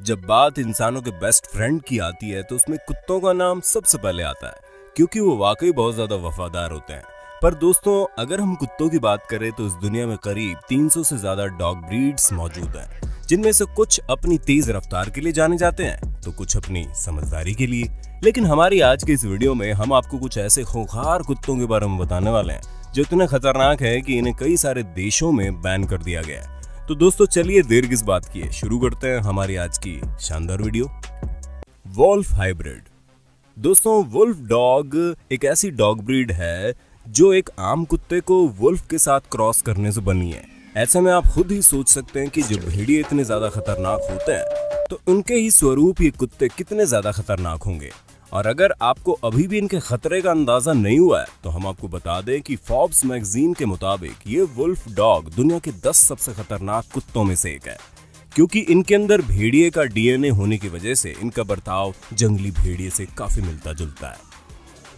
जब बात इंसानों के बेस्ट फ्रेंड की आती है तो उसमें कुत्तों का नाम सबसे पहले आता है, क्योंकि वो वाकई बहुत ज्यादा वफादार होते हैं। पर दोस्तों, अगर हम कुत्तों की बात करें तो इस दुनिया में करीब 300 से ज्यादा डॉग ब्रीड्स मौजूद हैं, जिनमें से कुछ अपनी तेज रफ्तार के लिए जाने जाते हैं तो कुछ अपनी समझदारी के लिए। लेकिन हमारी आज की इस वीडियो में हम आपको कुछ ऐसे खूंखार कुत्तों के बारे में बताने वाले हैं जो इतने खतरनाक है कि इन्हें कई सारे देशों में बैन कर दिया गया है। तो दोस्तों, चलिए देर किस बात की है, शुरू करते हैं हमारी आज की शानदार वीडियो। Wolf hybrid. दोस्तों, वुल्फ डॉग एक ऐसी डॉग ब्रीड है जो एक आम कुत्ते को वुल्फ के साथ क्रॉस करने से बनी है। ऐसे में आप खुद ही सोच सकते हैं कि जो भेड़िए इतने ज्यादा खतरनाक होते हैं तो उनके ही स्वरूप ये कुत्ते कितने ज्यादा खतरनाक होंगे। और अगर आपको अभी भी इनके खतरे का अंदाजा नहीं हुआ है तो हम आपको बता दें कि फोर्ब्स मैगजीन के मुताबिक ये वुल्फ डॉग दुनिया के 10 सबसे खतरनाक कुत्तों में से एक है, क्योंकि इनके अंदर भेड़िए का डीएनए होने की वजह से इनका बर्ताव जंगली भेड़िए से काफी मिलता जुलता है,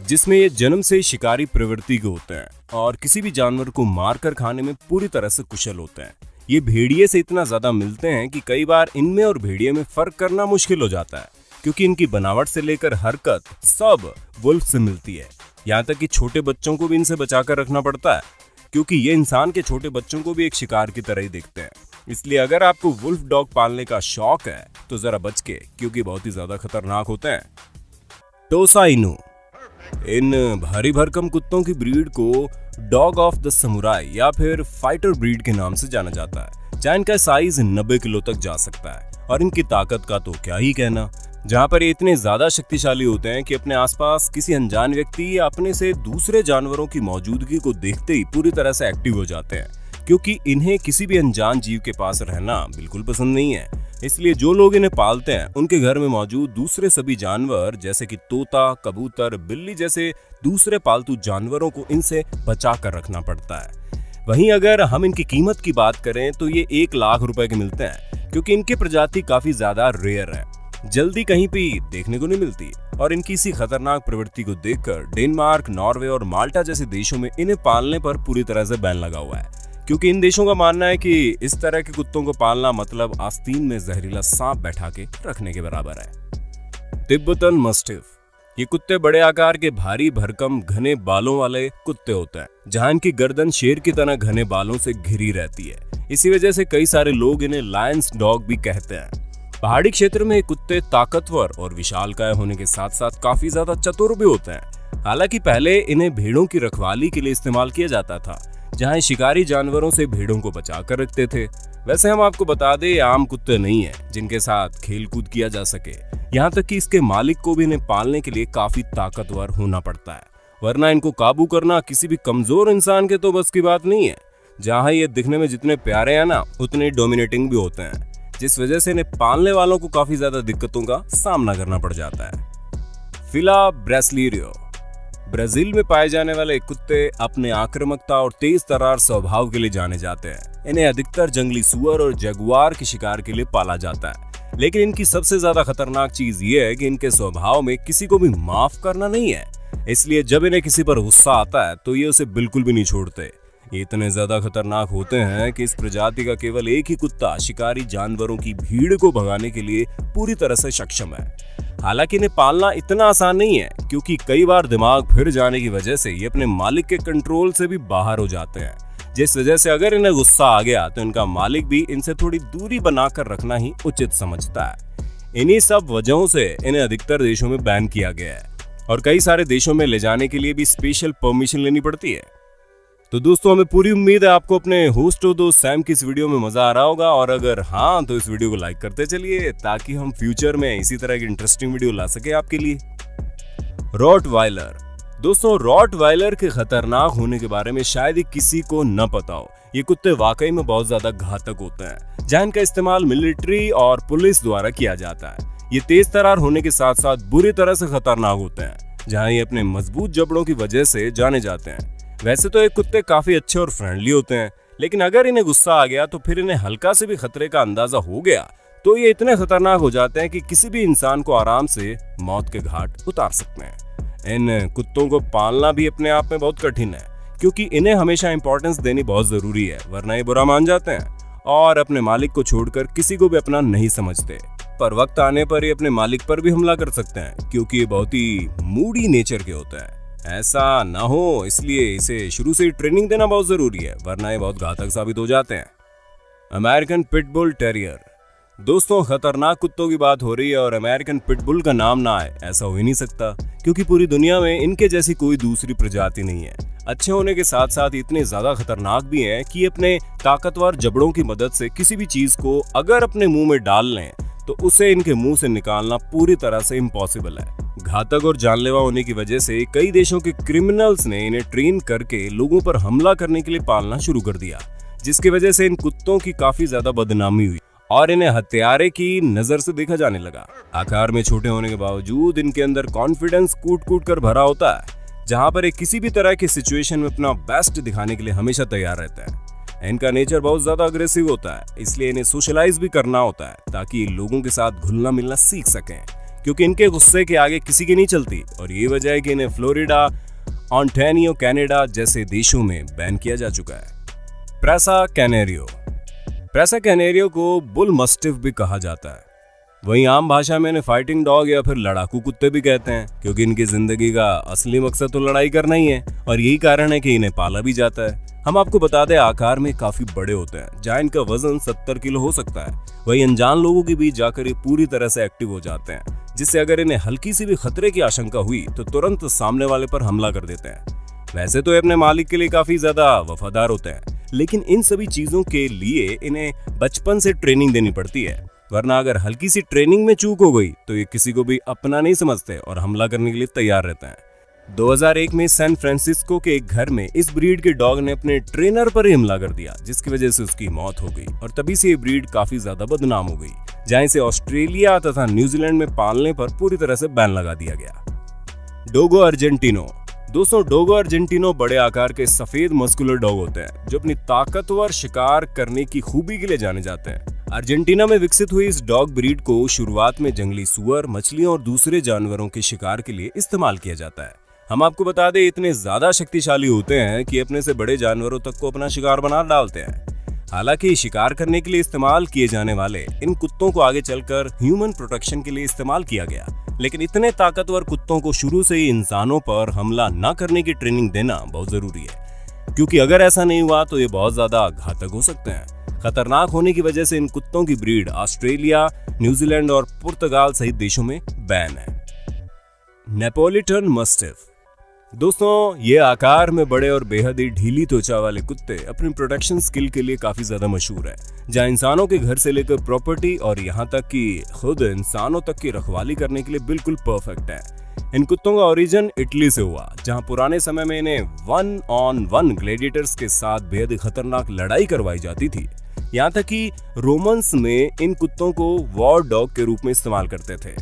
जिसमें ये जन्म से शिकारी प्रवृत्ति के होते हैं और किसी भी जानवर को मारकर खाने में पूरी तरह से कुशल होते हैं। ये भेड़िए से इतना ज्यादा मिलते हैं कि कई बार इनमें और भेड़िए में फर्क करना मुश्किल हो जाता है, क्योंकि इनकी बनावट से लेकर हरकत सब वुल्फ से मिलती है। यहाँ तक कि छोटे बच्चों को भी इनसे बचाकर रखना पड़ता है, क्योंकि ये इंसान के छोटे बच्चों को भी एक शिकार की तरह ही देखते हैं। इसलिए अगर आपको वुल्फ डॉग पालने का शौक है तो जरा बच के, क्योंकि बहुत ही ज्यादा खतरनाक होते हैं। टोसा इनू। इन भारी भरकम कुत्तों की ब्रीड को डॉग ऑफ द समुराई या फिर फाइटर ब्रीड के नाम से जाना जाता है, जहाँ इनका साइज 90 किलो तक जा सकता है और इनकी ताकत का तो क्या ही कहना, जहाँ पर ये इतने ज्यादा शक्तिशाली होते हैं कि अपने आसपास किसी अनजान व्यक्ति या अपने से दूसरे जानवरों की मौजूदगी को देखते ही पूरी तरह से एक्टिव हो जाते हैं, क्योंकि इन्हें किसी भी अनजान जीव के पास रहना बिल्कुल पसंद नहीं है। इसलिए जो लोग इन्हें पालते हैं उनके घर में मौजूद दूसरे सभी जानवर जैसे कि तोता, कबूतर, बिल्ली जैसे दूसरे पालतू जानवरों को इनसे बचा कर रखना पड़ता है। वहीं अगर हम इनकी कीमत की बात करें तो ये 1 लाख रुपए के मिलते हैं, क्योंकि इनकी प्रजाति काफी ज्यादा रेयर है, जल्दी कहीं पे देखने को नहीं मिलती। और इनकी इसी खतरनाक प्रवृत्ति को देखकर डेनमार्क, नॉर्वे और माल्टा जैसे देशों में इन्हें पालने पर पूरी तरह से बैन लगा हुआ है, क्योंकि इन देशों का मानना है कि इस तरह के कुत्तों को पालना मतलब आस्तीन में जहरीला सांप बैठा के रखने के बराबर है। Tibetan mastiff. ये कुत्ते बड़े आकार के भारी भरकम घने बालों वाले कुत्ते होते हैं, जहां इनकी गर्दन शेर की तरह घने बालों से घिरी रहती है। इसी वजह से कई सारे लोग इन्हें लायंस डॉग भी कहते हैं। पहाड़ी क्षेत्र में कुत्ते ताकतवर और विशालकाय होने के साथ साथ काफी ज्यादा चतुर भी होते हैं। हालांकि पहले इन्हें भेड़ों की रखवाली के लिए इस्तेमाल किया जाता था, जहां शिकारी जानवरों से भेड़ों को बचा कर रखते थे। वैसे हम आपको बता दें, ये आम कुत्ते नहीं है जिनके साथ खेल कूद किया जा सके। यहाँ तक कि इसके मालिक को भी इन्हें पालने के लिए काफी ताकतवर होना पड़ता है, वरना इनको काबू करना किसी भी कमजोर इंसान के तो बस की बात नहीं है। जहाँ ये दिखने में जितने प्यारे हैं ना, उतने डोमिनेटिंग भी होते हैं, जिस वजह से इन्हें पालने वालों को काफी ज्यादा दिक्कतों का सामना करना पड़ जाता है। फिला ब्रेसिलियो। ब्राजील में पाए जाने वाले कुत्ते अपने आक्रामकता और तेज तर्रार स्वभाव के लिए जाने जाते हैं। इन्हें अधिकतर जंगली सुअर और जगुआर के शिकार के लिए पाला जाता है, लेकिन इनकी सबसे ज्यादा खतरनाक चीज ये है कि इनके स्वभाव में किसी को भी माफ करना नहीं है। इसलिए जब इन्हें किसी पर गुस्सा आता है तो ये उसे बिल्कुल भी नहीं छोड़ते। ये इतने ज्यादा खतरनाक होते हैं कि इस प्रजाति का केवल एक ही कुत्ता शिकारी जानवरों की भीड़ को भगाने के लिए पूरी तरह से सक्षम है। हालांकि इन्हें पालना इतना आसान नहीं है, क्योंकि कई बार दिमाग फिर जाने की वजह से ये अपने मालिक के कंट्रोल से भी बाहर हो जाते हैं, जिस वजह से अगर इन्हें गुस्सा आ गया तो इनका मालिक भी इनसे थोड़ी दूरी बनाकर रखना ही उचित समझता है। इन्हीं सब वजहों से इन्हें अधिकतर देशों में बैन किया गया है और कई सारे देशों में ले जाने के लिए भी स्पेशल परमिशन लेनी पड़ती है। तो दोस्तों, हमें पूरी उम्मीद है आपको अपने होस्ट दोस्त सैम की इस वीडियो में मजा आ रहा होगा, और अगर हाँ तो इस वीडियो को लाइक करते चलिए, ताकि हम फ्यूचर में इसी तरह की इंटरेस्टिंग वीडियो ला सके आपके लिए। रॉटवाइलर। दोस्तों, रॉटवाइलर के खतरनाक होने के बारे में शायद ही किसी को न पता हो। ये कुत्ते वाकई में बहुत ज्यादा घातक होते हैं, जहां इनका इस्तेमाल मिलिट्री और पुलिस द्वारा किया जाता है। ये तेज तर्रार होने के साथ साथ बुरी तरह से खतरनाक होते हैं, जहां ये अपने मजबूत जबड़ों की वजह से जाने जाते हैं। वैसे तो ये कुत्ते काफी अच्छे और फ्रेंडली होते हैं, लेकिन अगर इन्हें गुस्सा आ गया तो फिर इन्हें हल्का से भी खतरे का अंदाजा हो गया तो ये इतने खतरनाक हो जाते हैं कि किसी भी इंसान को आराम से मौत के घाट उतार सकते हैं। इन कुत्तों को पालना भी अपने आप में बहुत कठिन है, क्योंकि इन्हें हमेशा इंपॉर्टेंस देनी बहुत जरूरी है, वरना ये बुरा मान जाते हैं और अपने मालिक को छोड़कर किसी को भी अपना नहीं समझते। पर वक्त आने पर ये अपने मालिक पर भी हमला कर सकते हैं, क्योंकि ये बहुत ही मूडी नेचर के होता है। ऐसा ना हो इसलिए इसे शुरू से ही ट्रेनिंग देना बहुत जरूरी है, वरना ये बहुत घातक साबित हो जाते हैं। American pitbull terrier. दोस्तों, खतरनाक कुत्तों की बात हो रही है और अमेरिकन पिटबुल का नाम ना आए ऐसा हो ही नहीं सकता, क्योंकि पूरी दुनिया में इनके जैसी कोई दूसरी प्रजाति नहीं है। अच्छे होने के साथ साथ इतने ज्यादा खतरनाक भी हैं कि अपने ताकतवर जबड़ों की मदद से किसी भी चीज को अगर अपने मुंह में डाल लें तो उसे इनके मुंह से निकालना पूरी तरह से इम्पॉसिबल है। घातक और जानलेवा होने की वजह से कई देशों के क्रिमिनल्स ने इन्हें ट्रेन करके लोगों पर हमला करने के लिए पालना शुरू कर दिया, जिसकी वजह से इन कुत्तों की काफी ज्यादा बदनामी हुई और इन्हें हत्यारे की नजर से देखा जाने लगा। आकार में छोटे होने के बावजूद इनके अंदर कॉन्फिडेंस कूट कूट कर भरा होता है, जहां पर ये किसी भी तरह की सिचुएशन में अपना बेस्ट दिखाने के लिए हमेशा तैयार रहता है। इनका नेचर बहुत ज्यादा अग्रेसिव होता है, इसलिए इन्हें सोशलाइज भी करना होता है ताकि लोगों के साथ घुलना मिलना सीख सकें, क्योंकि इनके गुस्से के आगे किसी की नहीं चलती। और ये वजह है कि इन्हें फ्लोरिडा, ऑन्टेरियो, कनाडा जैसे देशों में बैन किया जा चुका है। प्रेसा कैनेरियो। प्रेसा कैनेरियो को बुल मस्टिफ भी कहा जाता है। वहीं आम भाषा में इन्हें फाइटिंग डॉग या फिर लड़ाकू कुत्ते भी कहते हैं, क्योंकि इनकी जिंदगी का असली मकसद तो लड़ाई करना ही है और यही कारण है कि इन्हें पाला भी जाता है। हम आपको बता दें, आकार में काफी बड़े होते हैं, जहां इनका वजन 70 किलो हो सकता है। वहीं अनजान लोगों के बीच जाकर ये पूरी तरह से एक्टिव हो जाते हैं, जिससे अगर इन्हें हल्की सी भी खतरे की आशंका हुई तो तुरंत सामने वाले पर हमला कर देते हैं। वैसे तो ये अपने मालिक के लिए काफी ज्यादा वफादार होते हैं, लेकिन इन सभी चीजों के लिए इन्हें बचपन से ट्रेनिंग देनी पड़ती है, वरना अगर हल्की सी ट्रेनिंग में चूक हो गई तो ये किसी को भी अपना नहीं समझते और हमला करने के लिए तैयार रहते हैं। 2001 में सैन फ्रांसिस्को के एक घर में इस ब्रीड के डॉग ने अपने ट्रेनर पर ही हमला कर दिया, जिसकी वजह से उसकी मौत हो गई और तभी से ये ब्रीड काफी ज्यादा बदनाम हो गई, जहां इसे ऑस्ट्रेलिया तथा न्यूजीलैंड में पालने पर पूरी तरह से बैन लगा दिया गया। डोगो अर्जेंटिनो। दोस्तों, डोगो अर्जेंटिनो बड़े आकार के सफेद मस्कुलर डॉग होते हैं, जो अपनी ताकतवर शिकार करने की खूबी के लिए जाने जाते हैं। अर्जेंटीना में विकसित हुई इस डॉग ब्रीड को शुरुआत में जंगली सुअर, मछलियों और दूसरे जानवरों के शिकार के लिए इस्तेमाल किया जाता है। हम आपको बता दें, इतने ज्यादा शक्तिशाली होते हैं कि अपने से बड़े जानवरों तक को अपना शिकार बना डालते हैं। हालांकि शिकार करने के लिए इस्तेमाल किए जाने वाले इन कुत्तों को आगे चलकर ह्यूमन प्रोटेक्शन के लिए इस्तेमाल किया गया, लेकिन इतने ताकतवर कुत्तों को शुरू से ही इंसानों पर हमला न करने की ट्रेनिंग देना बहुत जरूरी है, क्योंकि अगर ऐसा नहीं हुआ तो ये बहुत ज्यादा घातक हो सकते हैं। खतरनाक होने की वजह से इन कुत्तों की ब्रीड ऑस्ट्रेलिया, न्यूजीलैंड और पुर्तगाल सहित देशों में बैन है। Neapolitan mastiff. दोस्तों, ये आकार में बड़े और बेहद ही ढीली त्वचा वाले कुत्ते अपनी प्रोटेक्शन स्किल के लिए काफी ज्यादा मशहूर है, जहां इंसानों के घर से लेकर प्रॉपर्टी और यहां तक कि खुद इंसानों तक की रखवाली करने के लिए बिल्कुल परफेक्ट है। इन कुत्तों का ओरिजिन इटली से हुआ, जहां पुराने समय में इन्हें 1-on-1 ग्लैडिएटर्स के साथ बेहद खतरनाक लड़ाई करवाई जाती थी। यहाँ तक कि रोमन्स में इन कुत्तों को वॉर डॉग के रूप में इस्तेमाल करते थे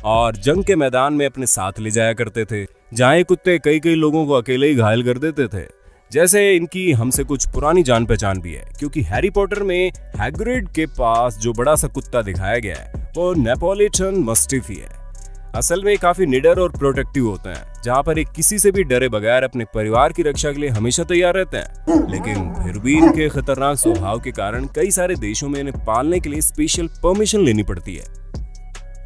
और जंग के मैदान में अपने साथ ले जाया करते थे, जहाँ ये कुत्ते कई लोगों को अकेले ही घायल कर देते थे। जैसे इनकी हमसे कुछ पुरानी जान पहचान भी है, क्योंकि हैरी पॉटर में हैग्रिड के पास जो बड़ा सा कुत्ता दिखाया गया है वो नेपोलिटन मस्टिफ ही है। असल में काफी निडर और प्रोटेक्टिव होते हैं, जहाँ पर एक किसी से भी डरे बगैर अपने परिवार की रक्षा के लिए हमेशा तैयार रहते हैं। लेकिन फिर भी इनके खतरनाक स्वभाव के कारण कई सारे देशों में इन्हें पालने के लिए स्पेशल परमिशन लेनी पड़ती है।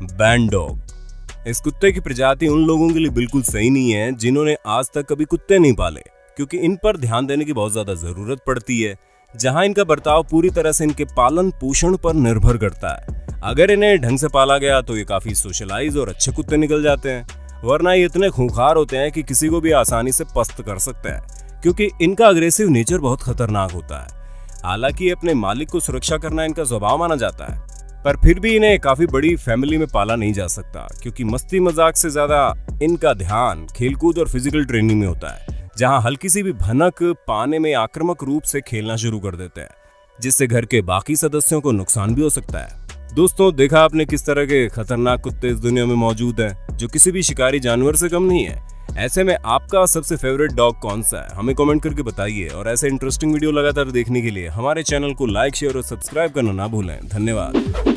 Band dog. इस कुत्ते की प्रजाति उन लोगों के लिए बिल्कुल सही नहीं है जिन्होंने आज तक कभी कुत्ते नहीं पाले, क्योंकि इन पर ध्यान देने की बहुत ज्यादा जरूरत पड़ती है, जहां इनका बर्ताव पूरी तरह से इनके पालन पोषण पर निर्भर करता है। अगर इन्हें ढंग से पाला गया तो ये काफी सोशलाइज और अच्छे कुत्ते निकल जाते हैं, वरना ये इतने खूंखार होते हैं कि किसी को भी आसानी से पस्त कर सकते हैं, क्योंकि इनका अग्रेसिव नेचर बहुत खतरनाक होता है। हालांकि अपने मालिक को सुरक्षा करना इनका स्वभाव माना जाता है, पर फिर भी इन्हें काफी बड़ी फैमिली में पाला नहीं जा सकता, क्योंकि मस्ती मजाक से ज्यादा इनका ध्यान खेलकूद और फिजिकल ट्रेनिंग में होता है, जहां हल्की सी भी भनक पाने में आक्रामक रूप से खेलना शुरू कर देते हैं, जिससे घर के बाकी सदस्यों को नुकसान भी हो सकता है। दोस्तों, देखा आपने किस तरह के खतरनाक कुत्ते इस दुनिया में मौजूद हैं, जो किसी भी शिकारी जानवर से कम नहीं है। ऐसे में आपका सबसे फेवरेट डॉग कौन सा है, हमें कमेंट करके बताइए। और ऐसे इंटरेस्टिंग वीडियो लगातार देखने के लिए हमारे चैनल को लाइक, शेयर और सब्सक्राइब करना ना भूलें। धन्यवाद।